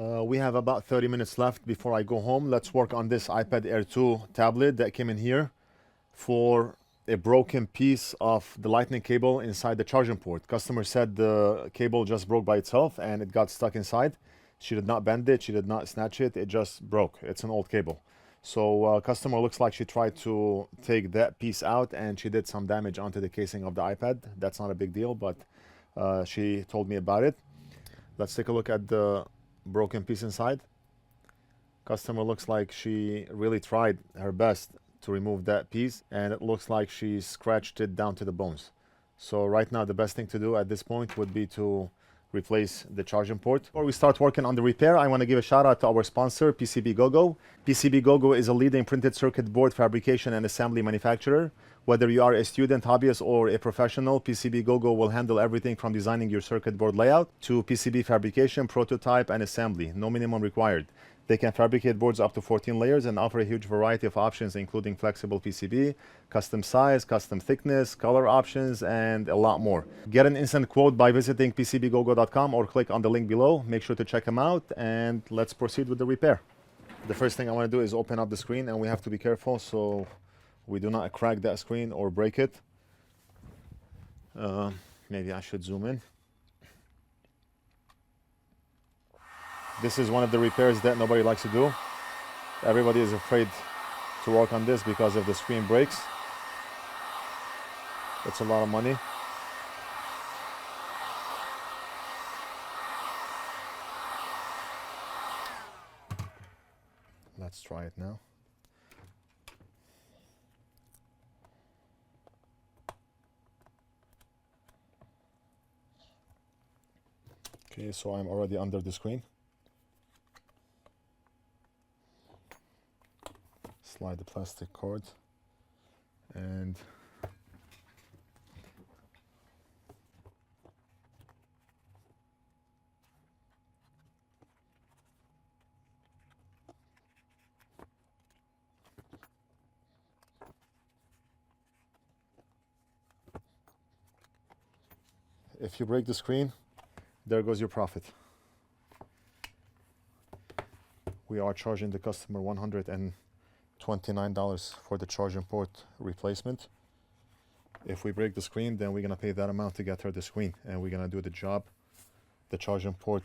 We have about 30 minutes left before I go home. Let's work on this iPad Air 2 tablet that came in here for a broken piece of the lightning cable inside the charging port. Customer said the cable just broke by itself and it got stuck inside. She did not bend it, she did not snatch it, it just broke. It's an old cable. So customer looks like she tried to take that piece out and she did some damage onto the casing of the iPad. That's not a big deal, but she told me about it. Let's take a look at the broken piece inside. Customer looks like she really tried her best to remove that piece, and it looks like she scratched it down to the bones. So right now the best thing to do at this point would be to replace the charging port. Before we start working on the repair, I want to give a shout out to our sponsor, PCB GoGo. PCB GoGo is a leading printed circuit board fabrication and assembly manufacturer. Whether you are a student, hobbyist, or a professional, PCB GoGo will handle everything from designing your circuit board layout to PCB fabrication, prototype, and assembly. No minimum required. They can fabricate boards up to 14 layers and offer a huge variety of options, including flexible PCB, custom size, custom thickness, color options, and a lot more. Get an instant quote by visiting PCBGoGo.com or click on the link below. Make sure to check them out, and let's proceed with the repair. The first thing I want to do is open up the screen, and we have to be careful so we do not crack that screen or break it. Maybe I should zoom in. This is one of the repairs that nobody likes to do. Everybody is afraid to work on this because if the screen breaks, it's a lot of money. Let's try it now. Okay, so I'm already under the screen. Slide the plastic cord and if you break the screen, there goes your profit. We are charging the customer $129 for the charging port replacement. If we break the screen, then we're gonna pay that amount to get her the screen, and we're gonna do the job, the charging port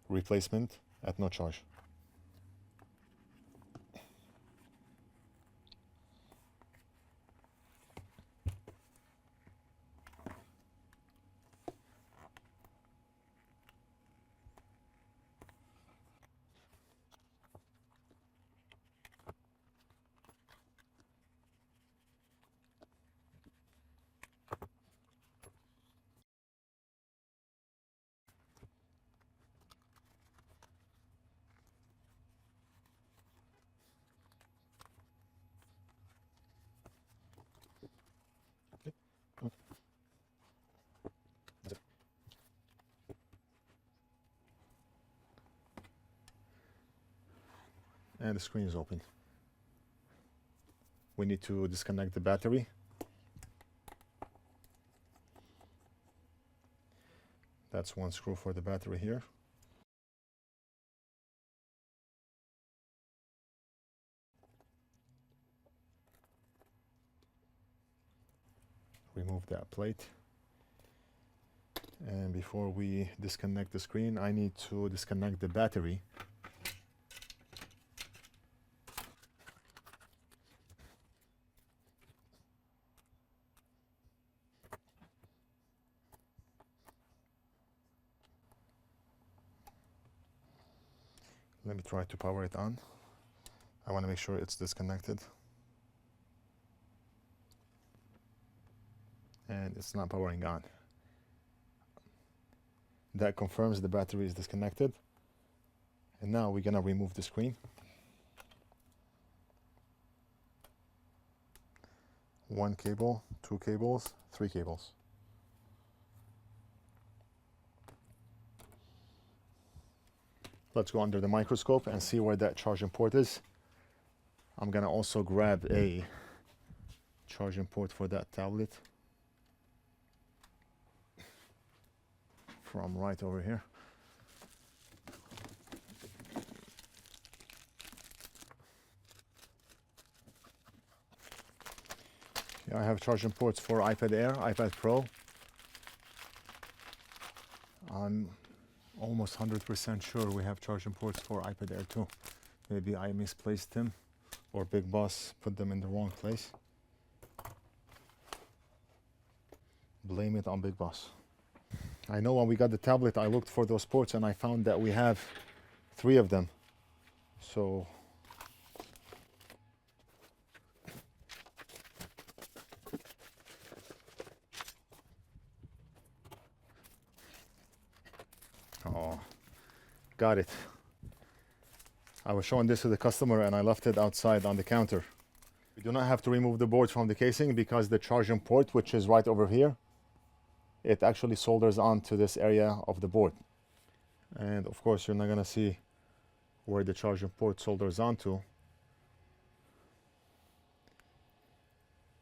replacement, at no charge. And the screen is open. We need to disconnect the battery. That's one screw for the battery here. Remove that plate. And before we disconnect the screen, I need to disconnect the battery. Let me try to power it on. I want to make sure it's disconnected. And it's not powering on. That confirms the battery is disconnected. And now we're gonna remove the screen. One cable, two cables, three cables. Let's go under the microscope and see where that charging port is. I'm gonna also grab a charging port for that tablet from right over here. I have charging ports for iPad Air, iPad Pro. I'm almost 100% sure we have charging ports for iPad Air too. Maybe I misplaced them, or Big Boss put them in the wrong place. Blame it on Big Boss. I know when we got the tablet, I looked for those ports and I found that we have 3 of them. So oh, got it. I was showing this to the customer and I left it outside on the counter. We do not have to remove the board from the casing because the charging port, which is right over here, it actually solders onto this area of the board. And of course, you're not going to see where the charging port solders onto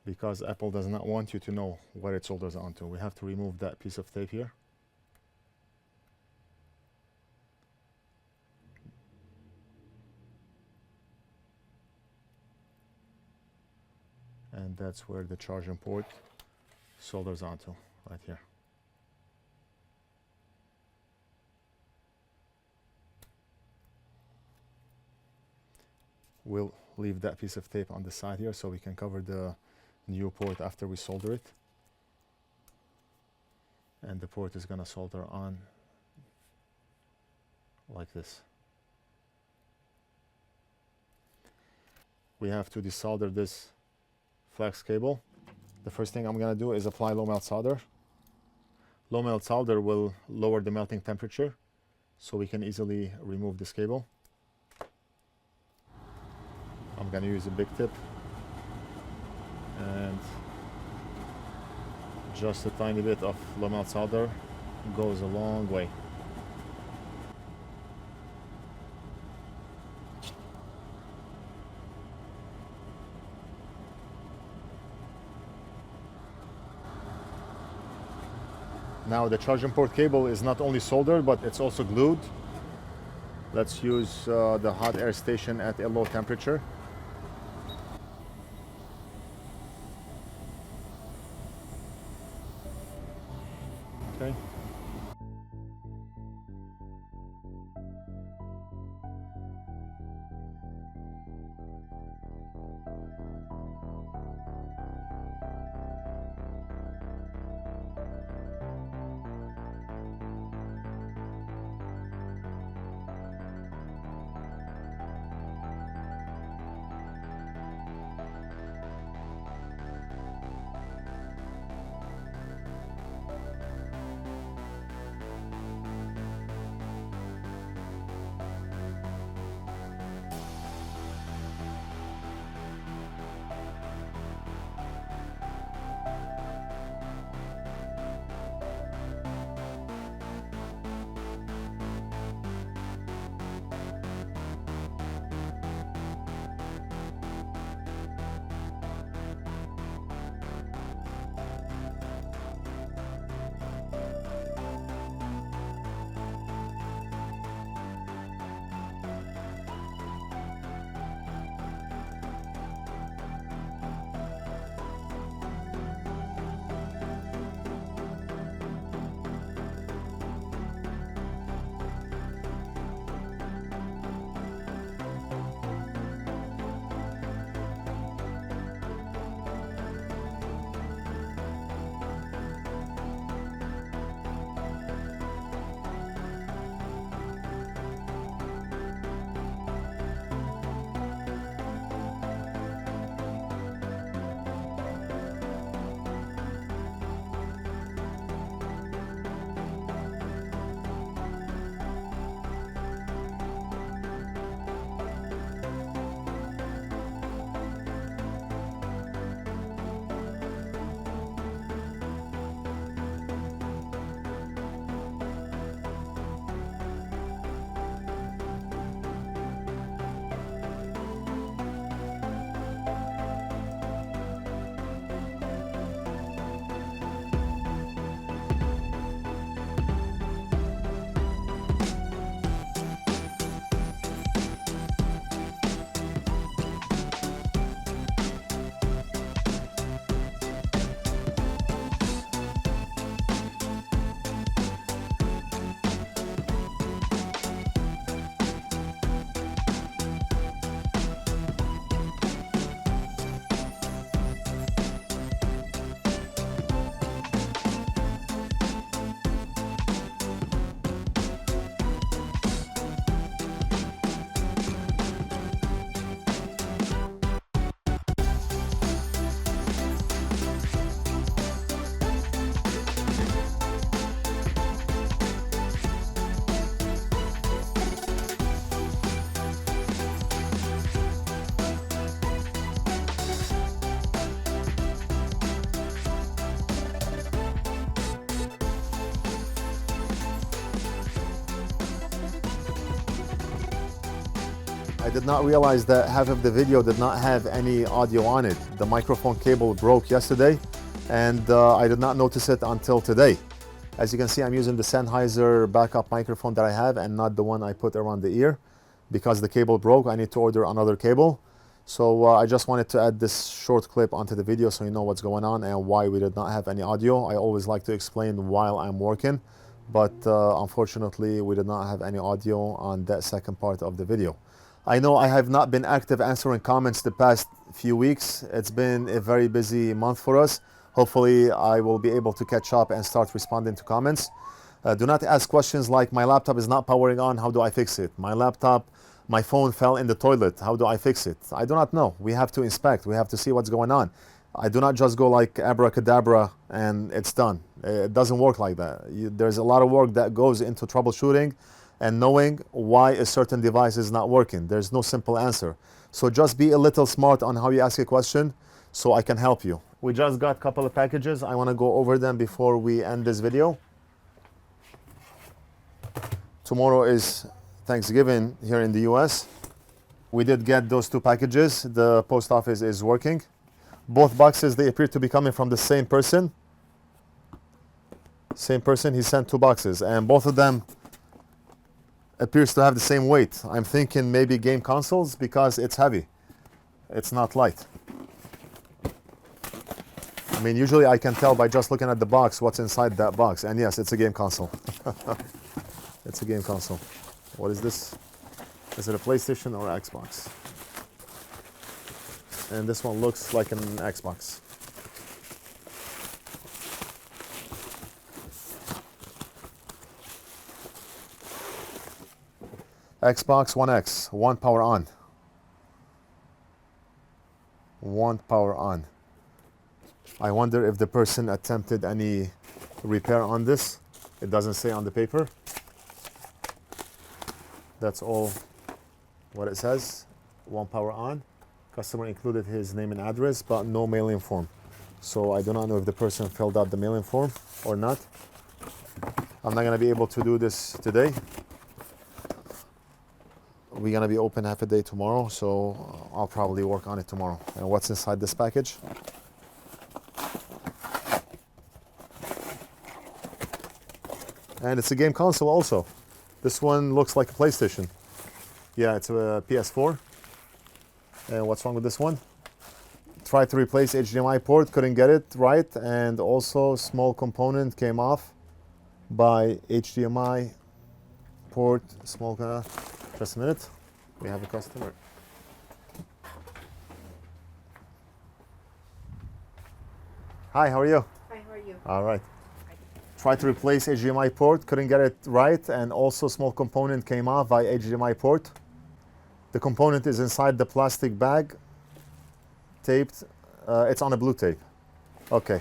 because Apple does not want you to know where it solders onto. We have to remove that piece of tape here. And that's where the charging port solders onto, right here. We'll leave that piece of tape on the side here so we can cover the new port after we solder it. And the port is going to solder on like this. We have to desolder this flex cable. The first thing I'm going to do is apply low melt solder. Low melt solder will lower the melting temperature so we can easily remove this cable. I'm going to use a big tip and just a tiny bit of low melt solder goes a long way. Now the charging port cable is not only soldered, but it's also glued. Let's use the hot air station at a low temperature. Okay. I did not realize that half of the video did not have any audio on it. The microphone cable broke yesterday, and I did not notice it until today. As you can see, I'm using the Sennheiser backup microphone that I have and not the one I put around the ear. Because the cable broke, I need to order another cable. So I just wanted to add this short clip onto the video so you know what's going on and why we did not have any audio. I always like to explain while I'm working, but unfortunately we did not have any audio on that second part of the video. I know I have not been active answering comments the past few weeks. It's been a very busy month for us. Hopefully I will be able to catch up and start responding to comments. Do not ask questions like, my laptop is not powering on, how do I fix it? My phone fell in the toilet, how do I fix it? I do not know. We have to inspect, we have to see what's going on. I do not just go like abracadabra and it's done. It doesn't work like that. There's a lot of work that goes into troubleshooting and knowing why a certain device is not working. There's no simple answer. So just be a little smart on how you ask a question so I can help you. We just got a couple of packages. I want to go over them before we end this video. Tomorrow is Thanksgiving here in the US. We did get those two packages. The post office is working. Both boxes, they appear to be coming from the same person. Same person, he sent two boxes and both of them appears to have the same weight. I'm thinking maybe game consoles because it's heavy. It's not light. I mean, usually I can tell by just looking at the box what's inside that box. And yes, it's a game console. It's a game console. What is this? Is it a PlayStation or Xbox? And this one looks like an Xbox. Xbox One X, one power on. One power on. I wonder if the person attempted any repair on this. It doesn't say on the paper. That's all what it says. One power on. Customer included his name and address, but no mailing form. So I do not know if the person filled out the mailing form or not. I'm not gonna be able to do this today. We're gonna be open half a day tomorrow, so I'll probably work on it tomorrow. And what's inside this package? And it's a game console also. This one looks like a PlayStation. Yeah, it's a PS4. And what's wrong with this one? Tried to replace HDMI port, couldn't get it right, and also small component came off by HDMI port. Just a minute. We have a customer. Hi, how are you? Hi, how are you? All right. Tried to replace HDMI port, couldn't get it right, and also small component came off by HDMI port. The component is inside the plastic bag, taped. It's on a blue tape. Okay.